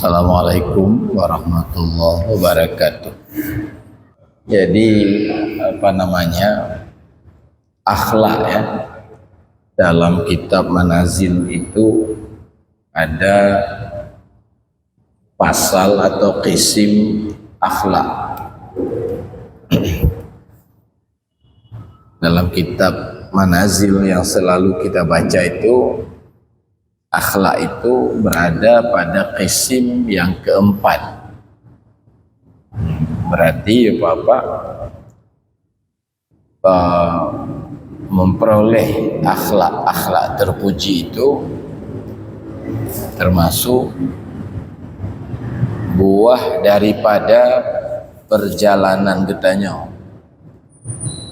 Assalamualaikum warahmatullahi wabarakatuh. Jadi akhlak ya, dalam kitab Manazil itu ada pasal atau qisim akhlak. Dalam kitab Manazil yang selalu kita baca itu, akhlak itu berada pada qisim yang keempat. Berarti memperoleh akhlak terpuji itu termasuk buah daripada perjalanan getanya.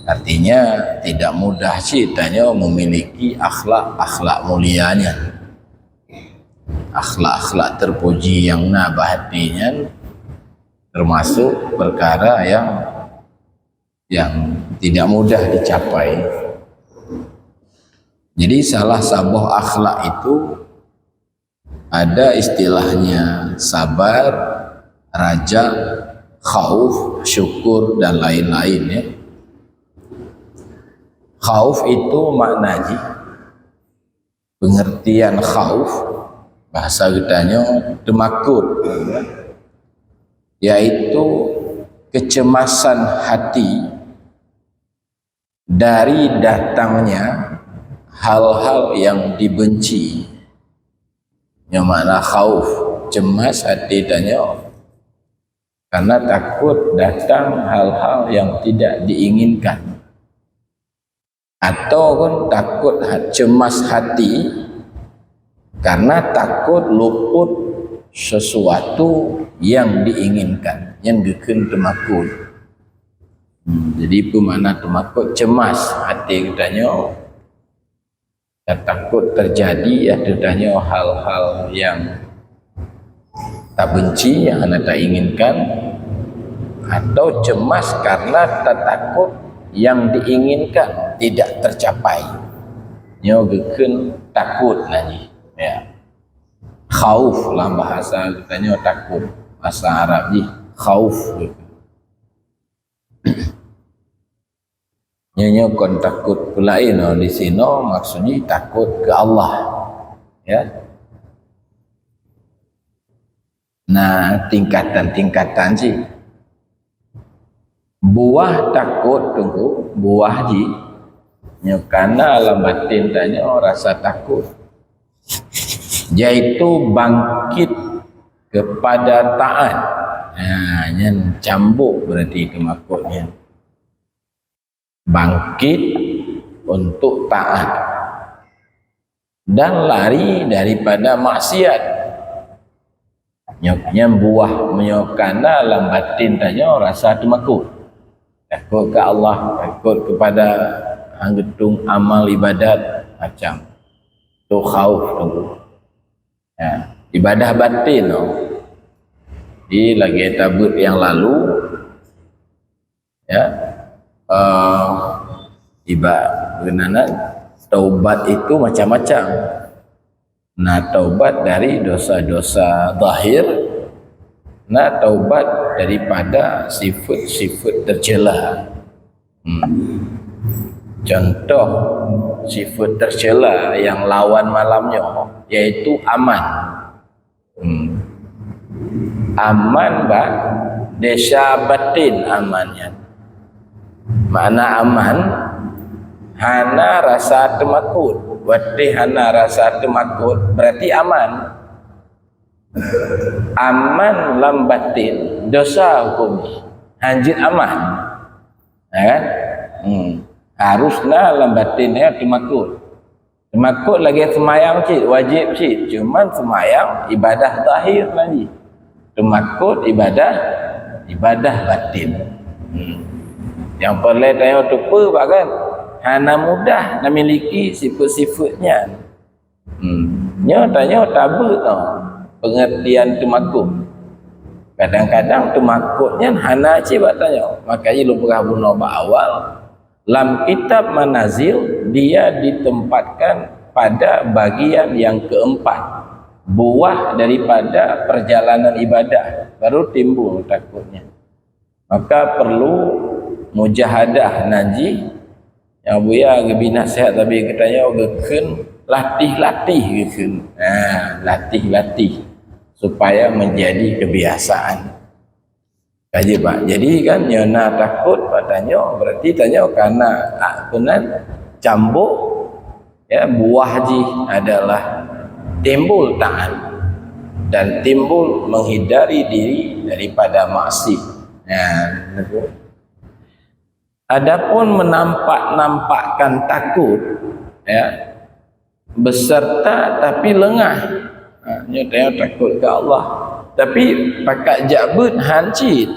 Artinya tidak mudah ceritanya memiliki akhlak mulianya, akhlak terpuji yang nabah hatinya, termasuk perkara yang tidak mudah dicapai. Jadi salah sebuah akhlak itu ada istilahnya sabar, raja, khauf, syukur dan lain-lain ya. Khauf itu maknanya, pengertian khauf bahasa kitanya temakut, yaitu kecemasan hati dari datangnya hal-hal yang dibenci. Yang makna khauf, cemas hati tanya karena takut datang hal-hal yang tidak diinginkan, atau pun takut cemas hati karena takut luput sesuatu yang diinginkan, yang bikin temakut. Jadi pemana temakut, cemas hati katanya, takut terjadi adanya hal-hal yang tak benci, yang anda tak inginkan, atau cemas karena takut yang diinginkan tidak tercapai, yang bikin takut lagi ya. Khauf lah bahasa katanya takut, bahasa Arab ni khauf. Nyonya kon takut pula di sini maksudnya takut ke Allah ya. Nah, tingkatan sih. Buah takut tunggu, buah ji nyokana alam batin tanya rasa takut, yaitu bangkit kepada taat. Nah, yang cambuk berarti kemakutnya. Bangkit untuk taat dan lari daripada maksiat. Nyoknya buah menyokana alam batin tanya rasa temakut, takut ke Allah, takut kepada anggetung amal ibadat macam tu khauf tu ya, ibadah batin di lagi tabut yang lalu ya. Ibadah taubat itu macam-macam. Nah, taubat dari dosa-dosa zahir, nah taubat daripada sifat-sifat tercela. Contoh sifat tercela yang lawan malamnya yaitu aman. Aman desa batin amannya. Makna aman hana rasa temakut, berarti hana rasa temakut berarti aman. Aman lam batin dosa hukum anjit aman ya kan? Harusnya lam batinnya temakut. Temakut lagi semayang cik, wajib cik, cuman semayang ibadah zahir lagi, temakut ibadah batin. Yang perlu tanya tupa bahkan hana mudah nak miliki sifat-sifatnya. Nya tanya tabut pengertian temakut. Kadang-kadang temakutnya hana cik tanya. Makanya lu pernah bunuh awal lam kitab Manazil dia ditempatkan pada bagian yang keempat. buah daripada perjalanan ibadah, baru timbul takutnya. Maka perlu mujahadah naji yang buya gebi nasihat tapi katanya geken latih-latih geken. Latih-latih supaya menjadi kebiasaan. Kaji Pak. Jadi kan nyona takut katanya berarti tanya karena akunan cambuk ya buah ji adalah timbul taat dan timbul menghindari diri daripada maksiat. Adapun menampak-nampakkan takut ya beserta tapi lengah, dia takut ke Allah tapi pakai jabut hancit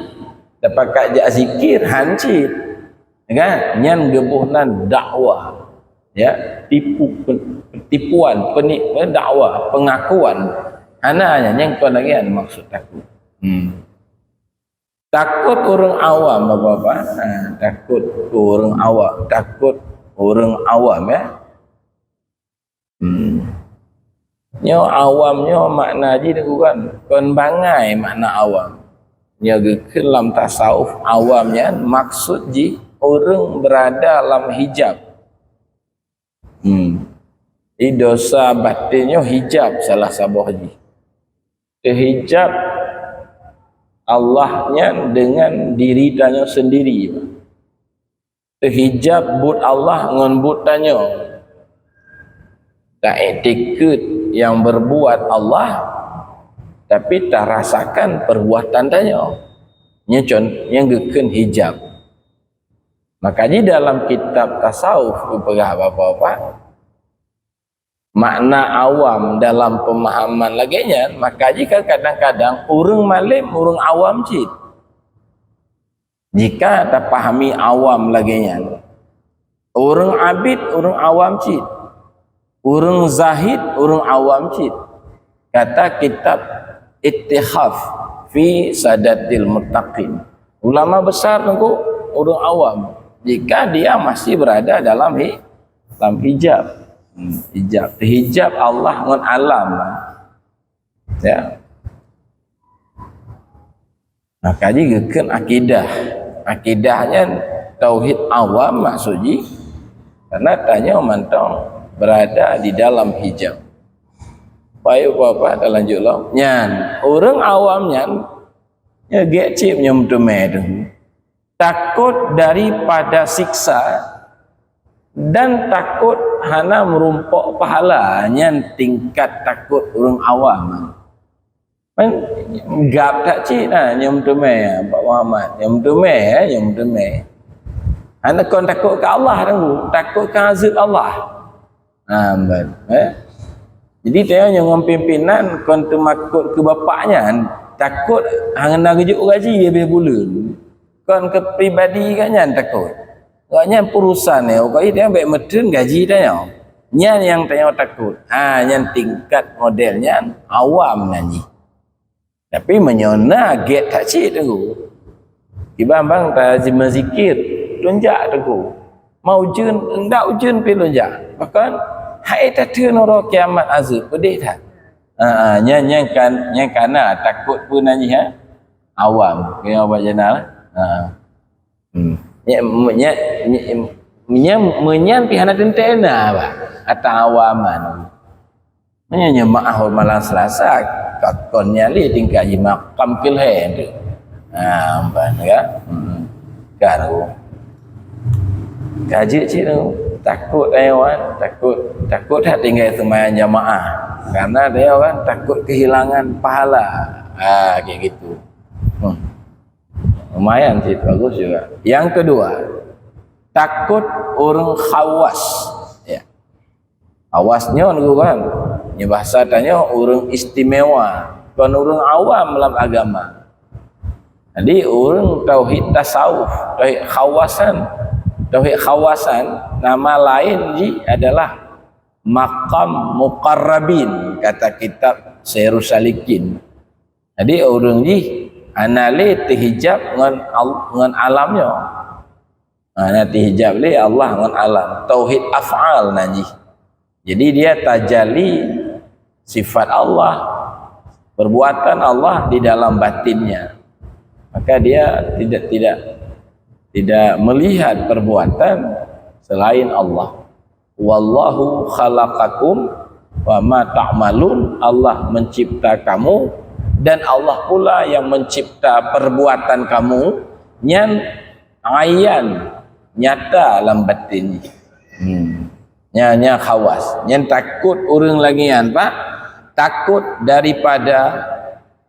dan pakai jak zikir hancit kan nyan gebuhnan dakwah ya tipuan penipuan dakwah pengakuan ananya yang kau lagi ada maksud takut. Takut orang awam apa-apa. Takut orang awam. Takut orang awam ya. Nyo awamnya makna je kan. Kon bangai makna awam. Nyo kelam tasawuf awamnya maksud je orang berada dalam hijab. Dosa batinnya hijab salah sabah je. Hijab Allahnya dengan diri tanya sendiri. Hijab but Allah dengan but tanya. Tak etikut yang berbuat Allah tapi tak rasakan perbuatan tanya. Yang geken hijab. Makanya dalam kitab tasawuf berperah apa-apa makna awam dalam pemahaman laginya, maka jika kadang-kadang orang malim, orang awam cid. Jika tak pahami awam laginya, orang abid, orang awam cid. Orang zahid, orang awam cid. Kata kitab Ittihaf fi Sadatil Muttaqin. Ulama besar tengku orang awam. Jika dia masih berada dalam hijab. Hijab Allah dengan alam ya. Maka juga kan akidahnya tauhid awam maksudnya karena tanya mantong berada di dalam hijab. Baik apa dah lanjut lah. Nyan orang awamnya ya gecip nyom tu takut daripada siksa dan takut hana merumpok pahala yang tingkat takut orang awam. Gap tak cik lah nyom tumai Pak Muhammad. Nyom tumai. Hana kon takut ke Allah dulu, takut ke azab Allah. Jadi dia yang pimpinan kon temakut ke bapaknya, takut hang nak rujuk gaji habis bulan. Kon ke pribadi kan takut. Kanya perusahaan ni, okay, dia baik medun gaji dia. Nyan yang tanya takut. Nyan tingkat modelnya awam nanti. Tapi menyona get tak cik tu. Ibang tak zikir, lonjak tu. Mau ujun, enggak ujun pi lonjak. Bahkan hai tatu noro kiamat azab pedih tak. Nyan kana takut pun nanti awam. Kena buat jenal. Menyan pihana tentena apa atau awaman menyanyi maaf malam Selasa kakonnya li tinggal jimak kampil hen ya kan kaji cik takut aywan takut tak tinggal sembahyang jamaah karena dia kan takut kehilangan pahala kayak gitu. Lumayan sih, bagus juga. Yang kedua, takut orang khawas. Ya. Khawasnya kan, ini bahasa tanya orang istimewa, bukan orang awam dalam agama. Jadi orang tauhid tasawuf, tauhid khawasan, nama lain adalah maqam muqarrabin, kata kitab Syairus Salikin. Jadi orang anali terhijab dengan alamnya. Nanti hijab li Allah dengan alam. Tauhid af'al nanti. Jadi dia tajalli sifat Allah, perbuatan Allah di dalam batinnya, maka dia tidak melihat perbuatan selain Allah. Wallahu khalaqakum wa ma ta'malun. Allah mencipta kamu dan Allah pula yang mencipta perbuatan kamu yang ayan, nyata dalam batin. Nya khawas, yang takut orang lagi pak, takut daripada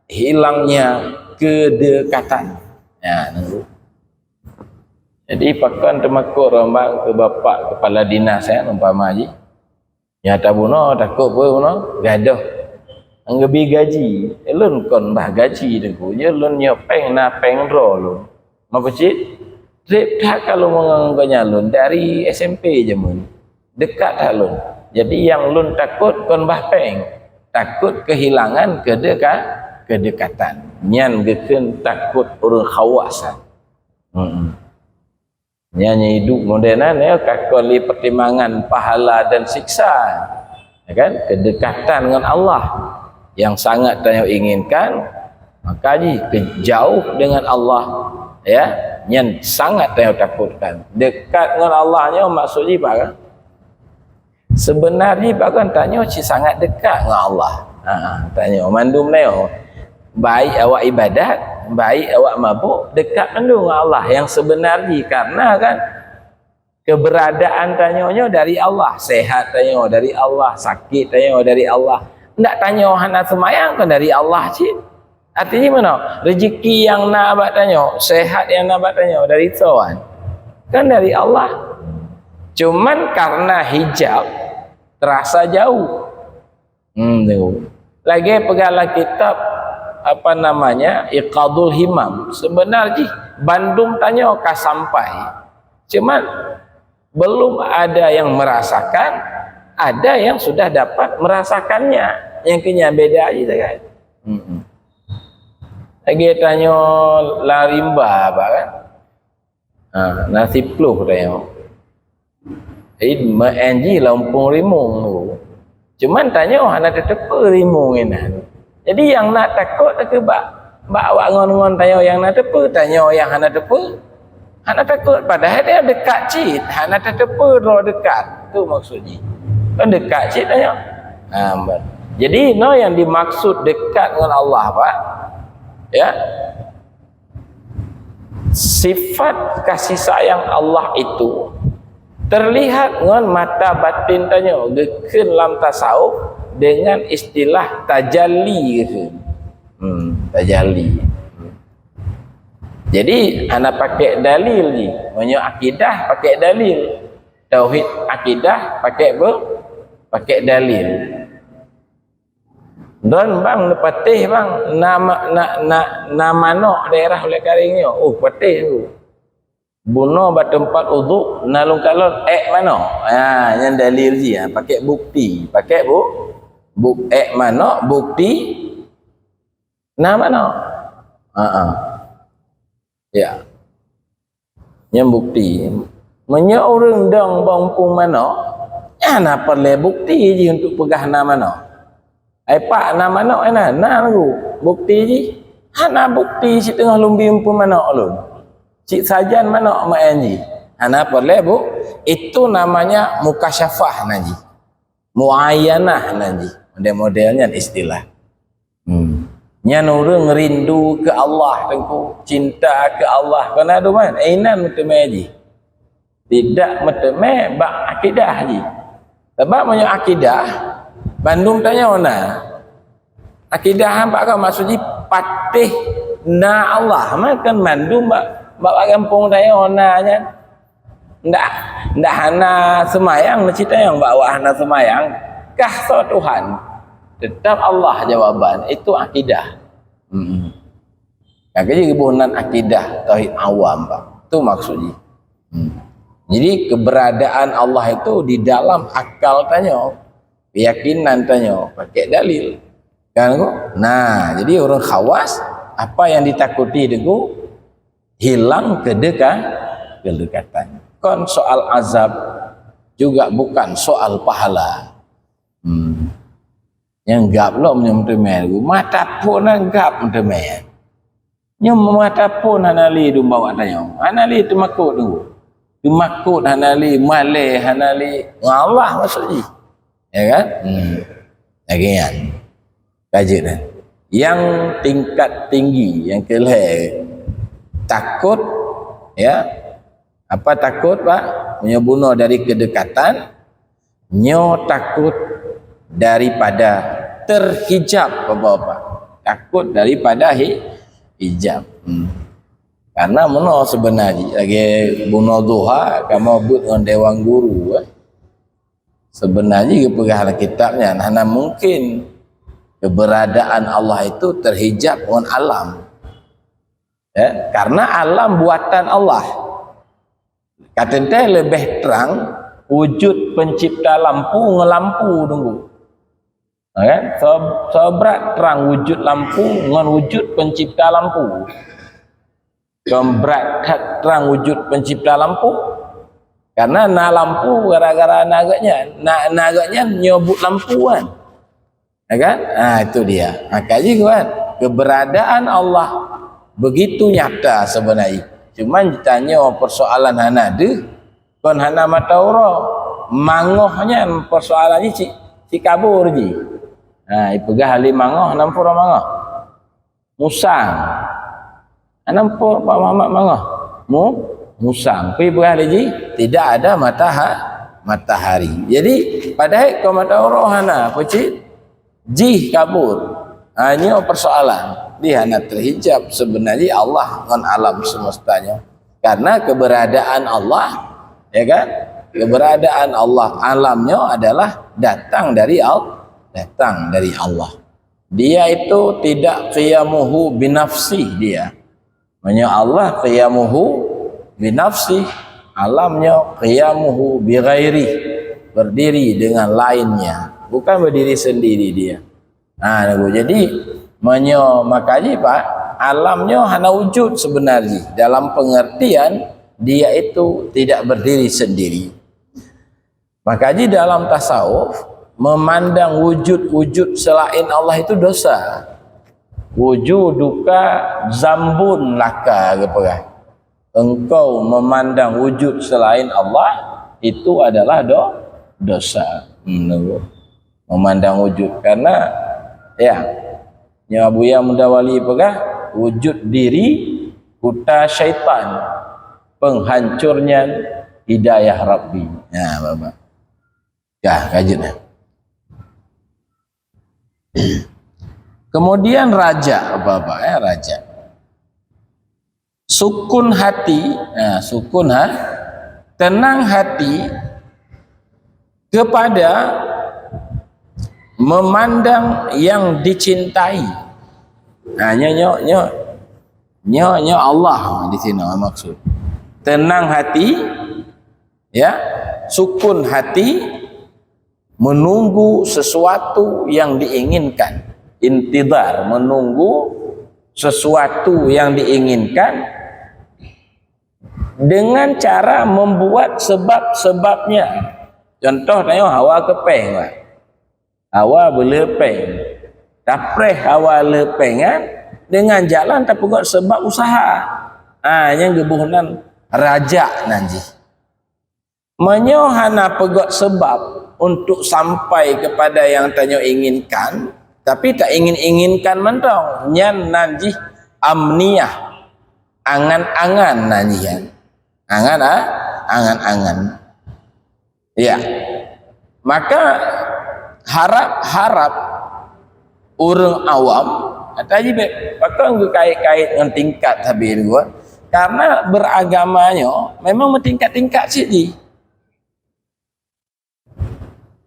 hilangnya kedekatan. Ya, jadi pakan temakut rombak ke bapak kepala dinas saya umpama haji. Ya tabuno takut apa uno gaduh. Anggebi gaji, elun kon bah gaji deku. Je lun nyopeng na pengro lun. Apa cik? Trip tak kalau menganggapnya lun dari SMP je mun. Dekat dah lun. Jadi yang lun takut kon bah peng. Takut kehilangan kedekatan. Nyan geken takut orang khawasan. Nyanyi hidup modernan ya kakoli pertimbangan pahala dan siksa, ya kan? Kedekatan dengan Allah yang sangat tanya inginkan, maka jauh dengan Allah, ya, yang sangat tanya takutkan. Dekat dengan Allahnya maksudnya apa kan? Sebenarnya bahkan tanya si sangat dekat dengan Allah. Tanya mandum leo, baik awak ibadat, baik awak mabuk, dekat dengan Allah yang sebenarnya, karena kan keberadaan tanya dari Allah, sehat tanya dari Allah, sakit tanya dari Allah. Tidak tanya hana semayang kan dari Allah cik. Artinya mana? Rezeki yang nak abad tanya, sehat yang nak abad tanya dari Tuhan. Kan dari Allah. Cuman karena hijab terasa jauh. Lagi pegalah kitab apa namanya? Iqadul Himam. Sebenarnya Bandung tanya kah sampai. Cuman belum ada yang merasakan, ada yang sudah dapat merasakannya. Yang kena beda aja kan. Lagi tanya larimba apa kan? Nasi pluh tanya. Menji lampung rimung tu. Cuman tanya anak tetepa rimung ini. Jadi yang nak takut tak awak ngon-ngon tanya yang nak tepa, tanya yang anak tepa. Anak takut padahal dia dekat cit. Anak tetepa ro dekat. Tu maksudnya. Kan dekat cit tanya. Jadi no yang dimaksud dekat dengan Allah Pak, ya, sifat kasih sayang Allah itu terlihat dengan mata batin tanya geken lam tasawuf dengan istilah tajalli gitu. Tajalli. Jadi anak pakai dalil ni, punya akidah pakai dalil, tauhid akidah pakai apa? Pakai dalil. Dan bang patih bang nama no daerah oleh karingnya. Oh patih tu. Buno bat tempat uduk nalung kalon mano. Yang dalil dia pakai bukti. Pakai mano bukti nama no. Ya. Yang bukti. Menye orang dong bangpung mano. Ya perlu bukti je untuk pegah nama no. Pak nama nak nak lagu bukti je. Hana bukti si tengah lumbi pun mana ulun. Cik sajan mana mak anji. Hana boleh bu. Itu namanya mukasyafah nanti. Muayyanah nanti. Model-modelnya istilah. Nya orang rindu ke Allah tengku, cinta ke Allah. Kena ada man? Ainan meteme ji. Tidak meteme bak akidah ji. Sebab punya akidah Bandung tanya mana? Akidah hamba kan maksudnya patih na Allah. Makan Bandung bak kampung tanya mana nya. Ndak hana semayang cerita yang bawa hana semayang. Kah so Tuhan. Tetap Allah jawaban. Itu akidah. Jadi kebunan akidah tauhid awam Pak. Itu maksudnya. Jadi keberadaan Allah itu di dalam akal tanya. Keyakinan tanya pakai dalil kan kok. Nah jadi orang khawas apa yang ditakuti itu hilang kedekatan. Kon soal azab juga bukan soal pahala. yang gap lo menyemtemen mata pun gap menyemtemen nyom mata pun hanali du bawa tanya hanali tu makut tu makut hanali malih hanali Allah maksudnya ya kan lagi kan kaji dah yang tingkat tinggi yang kelih takut ya apa takut pak menyebunuh dari kedekatan nyo takut daripada terhijab apa-apa takut daripada hijab karena mana sebenarnya lagi bunuh duha kamu buat dengan dewan guru sebenarnya kepegahan kitabnya mana mungkin keberadaan Allah itu terhijab dengan alam ya, karena alam buatan Allah katanya lebih terang wujud pencipta lampu ngelampu tunggu kan sebrat terang wujud lampu dengan wujud pencipta lampu berat terang wujud pencipta lampu karena lampu gara-gara naganya nyobut lampuan ya kan itu dia makanya kan keberadaan Allah begitu nyata sebenarnya cuman ditanya persoalan hana de kon hana mataura mangohnya persoalannya si kabur ji ipegah hali mangoh nampura mangoh musang nampur Pak Muhammad mangoh musang ipegah hali ji tidak ada matahari jadi padahal kau mataura hana apa cik ji kabur hanya persoalan dia hanya terhijab sebenarnya Allah dengan alam semestanya karena keberadaan Allah ya kan keberadaan Allah alamnya adalah datang dari Allah dia itu tidak qiyamuhu binafsi dia maknanya Allah qiyamuhu binafsi alamnya qiyamuhu bighairi berdiri dengan lainnya bukan berdiri sendiri dia jadi makanya Pak alamnya hanya wujud sebenarnya dalam pengertian dia itu tidak berdiri sendiri makanya dalam tasawuf memandang wujud-wujud selain Allah itu dosa wujuduka zambun laka engkau memandang wujud selain Allah itu adalah dosa memandang wujud karena Abu Ya Mudawali pegah wujud diri kuta syaitan penghancurnya hidayah Rabbi Bapak kajian kemudian raja Bapak raja sukun hati tenang hati kepada memandang yang dicintai nyo Allah di sini maksud tenang hati sukun hati menunggu sesuatu yang diinginkan intidar menunggu sesuatu yang diinginkan dengan cara membuat sebab-sebabnya contoh tanya hawa kepeng hawa berlepeng tapreh hawa lepengan dengan jalan tapi buat sebab usaha yang gebuhunan raja nanti menyohana pegot sebab untuk sampai kepada yang tanya inginkan tapi tak inginkan mentong nyan nanti amniyah angan-angan nanti angan-angan maka harap orang awam tadi bakal kait-kait dengan tingkat habis gua karena beragamanya memang bertingkat-tingkat sih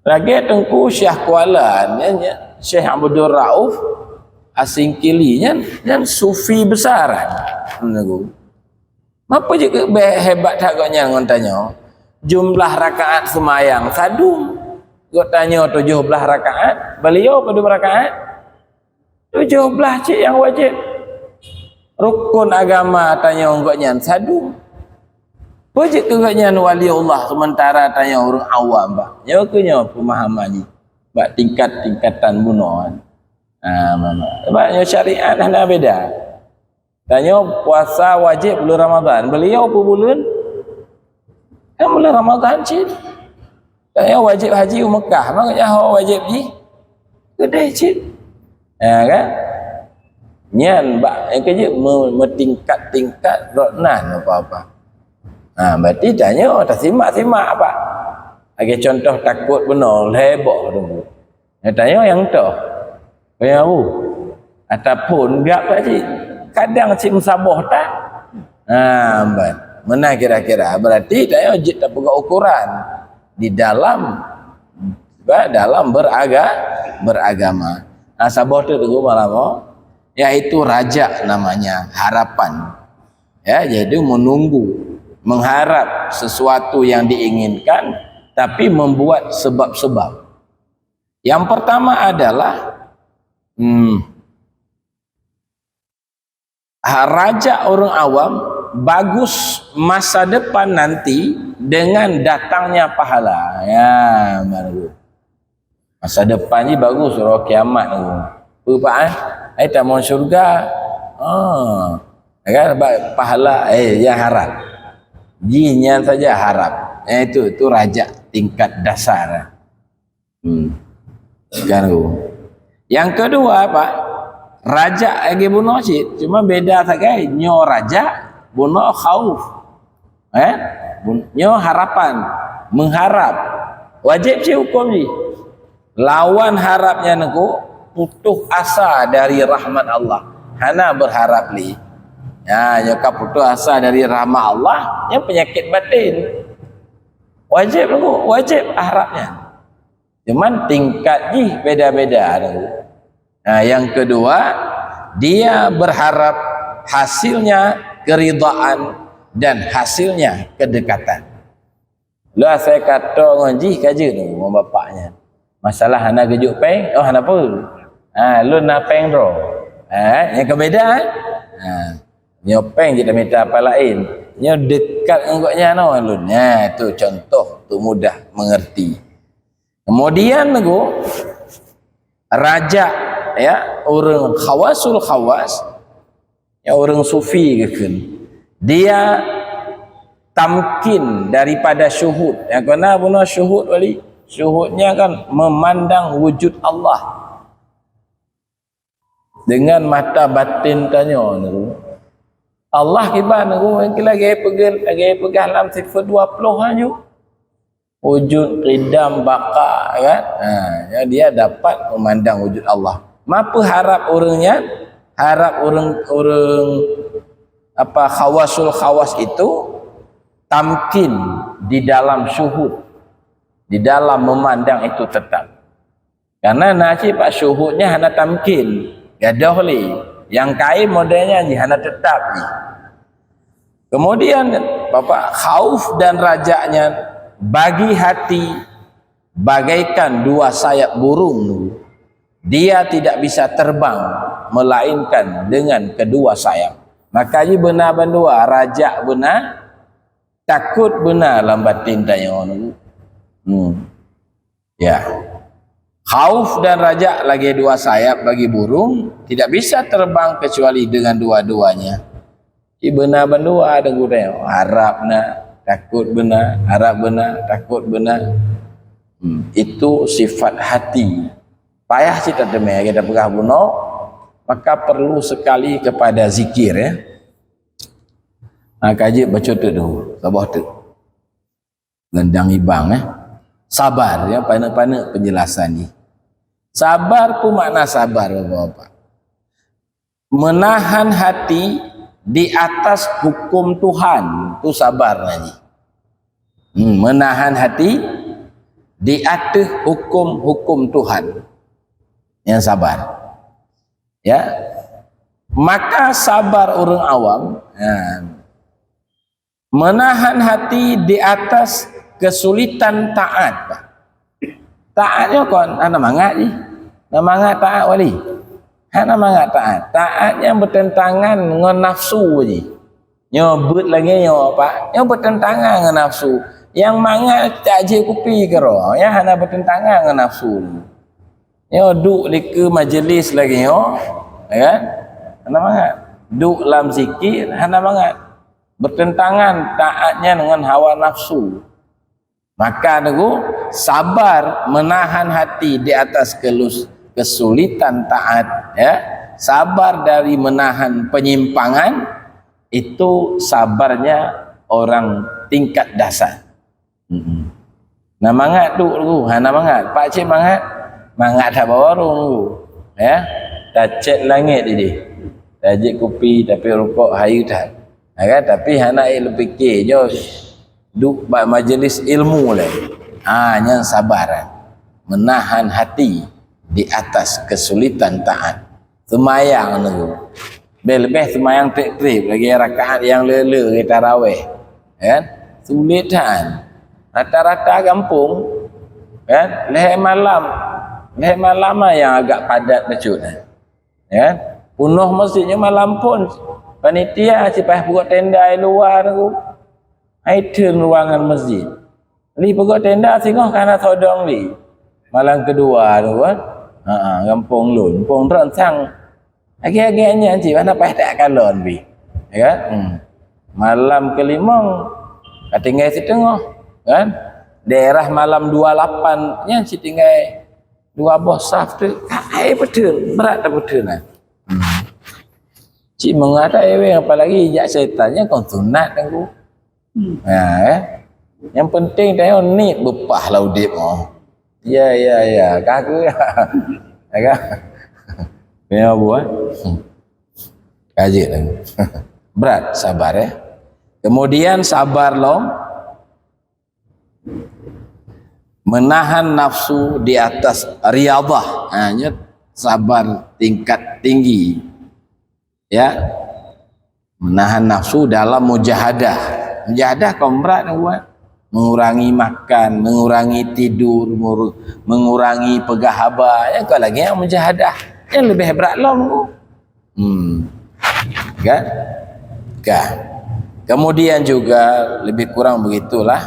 lagi tengku Syekh Kuala Syekh Abdul Rauf Asingkilinya dan sufi besaran apa je hebat agaknya ngontanya jumlah rakaat semayang sadum gua tanya 17 rakaat beliau pada rakaat 17 cik yang wajib rukun agama tanya enggaknya sadum pojek enggaknya wali Allah sementara tanya orang awam bah nyo pemahaman ni bak tingkat-tingkatan bunuh. Sebabnya syariat anda beda. Tanya puasa wajib bulan Ramadan. Beliau apa bulan? Kan bulan Ramadan cik. Tanya wajib haji Mekah. Maknanya wajib haji kedai cik. Kan? Nyan bak yang kerja metingkat-tingkat roknan apa-apa. Berarti tanya tak simak-simak apa? Bagi contoh takut benar lebok tu. Tanya yang tu. Yang aku ataupun biar pak cik kadang cik musabah tak mana kira-kira berarti dia wajib tak pegang ukuran di dalam beragama. Sabah tu tunggu malam iaitu raja namanya harapan ya, jadi menunggu mengharap sesuatu yang diinginkan tapi membuat sebab-sebab. Yang pertama adalah raja orang awam bagus masa depan nanti dengan datangnya pahala ya, baru masa depan ni bagus roh kiamat tu apa tak mau syurga kan pahala yang harap jinnya saja harap itu raja tingkat dasar kan tu. Yang kedua apa? Raja lagi bunuh cik. Cuma beda saja. Nyo raja, bunuh khauf. Nyo harapan. Mengharap. Wajib cik hukum ni. Lawan harapnya neku putus asa dari rahmat Allah. Hana berharap li. Ya, nyo ka putus asa dari rahmat Allah, yang penyakit batin. Wajib neku, wajib harapnya. Cuman tingkat ni beda-beda. Yang kedua, dia berharap hasilnya keridaan dan hasilnya kedekatan. Lah saya kata ngaji kaje tu mak bapaknya. Masalah hana gejuk peng, hana apa? Lu nak peng ro. Yang kebedaan. Nyo peng je minta apa lain. Nyo dekat engkoknya no lun. Tu contoh tu mudah mengerti. Kemudian nego raja ya, orang khawasul khawas ya, orang sufi kan, dia tamkin daripada syuhud. Yang kena guna syuhud wali, syuhudnya kan memandang wujud Allah dengan mata batin tanya nego. Allah kibar nego lagi pegang dalam sifat 20 aja. Wujud qidam baka kan, ya, dia dapat memandang wujud Allah. Apa harap orangnya? Harap orang apa khawasul khawas itu tamkin di dalam syuhud, di dalam memandang itu tetap. Karena nasi pak syuhudnya hana tamkin, gadah li. Yang kain modelnya ni hana tetap ni. Kemudian bapak khauf dan rajanya bagi hati bagaikan dua sayap burung. Dia tidak bisa terbang melainkan dengan kedua sayap. Makanya benar berdua, raja benar, takut benar lambatin tanya ya. Khauf dan raja lagi dua sayap bagi burung, tidak bisa terbang kecuali dengan dua-duanya. Benar berdua ada guna harap nak takut benar, harap benar, takut benar. Itu sifat hati. Payah kita demai kita pegah bunuh, maka perlu sekali kepada zikir ya. Kaji baca tu dulu, sabah tu. Gendang ibang sabar ya, pana-pana penjelasan ni. Sabar pun makna sabar Bapak. Menahan hati di atas hukum Tuhan, itu sabar lagi. Menahan hati di atas hukum-hukum Tuhan, yang sabar. Ya, maka sabar orang awam, menahan hati di atas kesulitan taat. Taatnya kon, ana mangat ni, mangat taat wali. Hana mangat taat. Taatnya bertentangan dengan nafsu je. Nyobut lagi nyo apa? Nyo bertentangan dengan nafsu. Yang mangat tak je kupi ke roh. Yang hana bertentangan dengan nafsu. Yo duk ke majlis lagi yo, kan? Hana banget. Duk dalam zikir hana banget. Bertentangan taatnya dengan hawa nafsu. Maka tu sabar menahan hati di atas kesulitan taat, ya. Sabar dari menahan penyimpangan itu sabarnya orang tingkat dasar. Nah mangat tu hana mangat. Pak cik mangat tak bawa tu, ya. Dah cek langit jadi. Dah cek kopi tapi rokok hayu tak. Kan? Tapi anak ilmu fikir je duk majlis ilmu lah. Yang sabaran menahan hati di atas kesulitan taat. Semayang tu. Lebih semayang trip lagi rakaat yang lele kita tarawih. Kan? Sulit kan. Rata-rata kampung kan leher malam yang agak padat becut. Kan? Penuh masjidnya malam pun. Panitia cipas buat tenda di luar tu. Itu ruangan masjid. Li buat tenda singoh karena sodong li. Malam kedua tu kan. Kampung lun, kampung rancang. Agi-aginya cik mana pas tak kalon bi. Ya kan? Malam kelima tinggal setengah kan. Daerah malam 28 nya cik tinggal dua bos saf tu. Ai betul, berat tak betul nah. Cik mengadak apalagi ijak syaitannya kau sunat aku. Yang penting dia ni bepah laudip oh. Ya kaku ya. Ya. Ya buat. Kaji lah. Berat sabar ya. Kemudian sabar lo menahan nafsu di atas riyadhah. Sabar tingkat tinggi. Ya, menahan nafsu dalam mujahadah. Mujahadah kaum berat buat. Mengurangi makan, mengurangi tidur, mengurangi pegahaba. Ya, kau lagi yang mujahadah. Yang lebih berat long. Kan? Kemudian juga lebih kurang begitulah.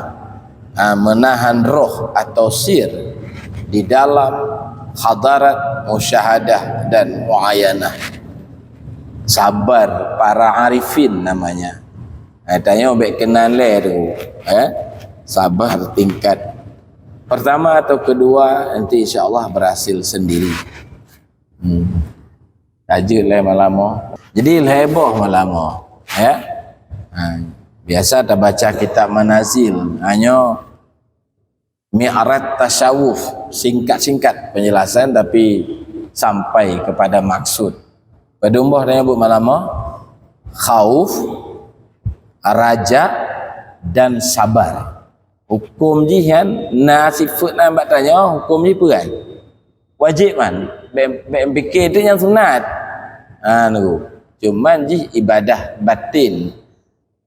Menahan roh atau sir di dalam hadarat musyahadah dan muayanah. Sabar para arifin namanya. Tanya baik kenal tu. Sabar tingkat pertama atau kedua nanti insya-Allah berhasil sendiri. Tajud lah malam. Jadi heboh malam. Ya. Biasa tak baca kitab manazil hanya mi'rat tasyawuf, singkat-singkat penjelasan tapi sampai kepada maksud. Pedumbah dia nyebut malam khauf, raja dan sabar. Hukum jihan nasifut nak tanya hukum ni apa kan? Wajib kan? Fikir tu yang sunat. Cuman ji ibadah batin.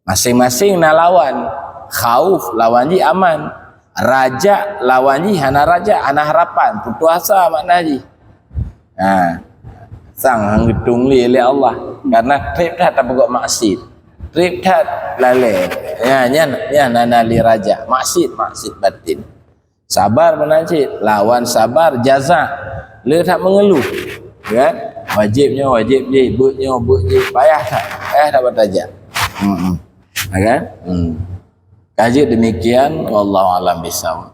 Masing-masing nak lawan. Khauf lawan ji aman. Raja lawan ji hana raja, hana harapan. Putus asa makna ji. Sang hang gedung li oleh Allah karena trip dah tak buat maksiat, trip dah lalai nya nana li raja maksiat batin. Sabar menajid lawan sabar jaza le tak mengeluh kan wajibnya wajib je buatnya payah tak bertajak kan kaji demikian wallahu alam bisawab.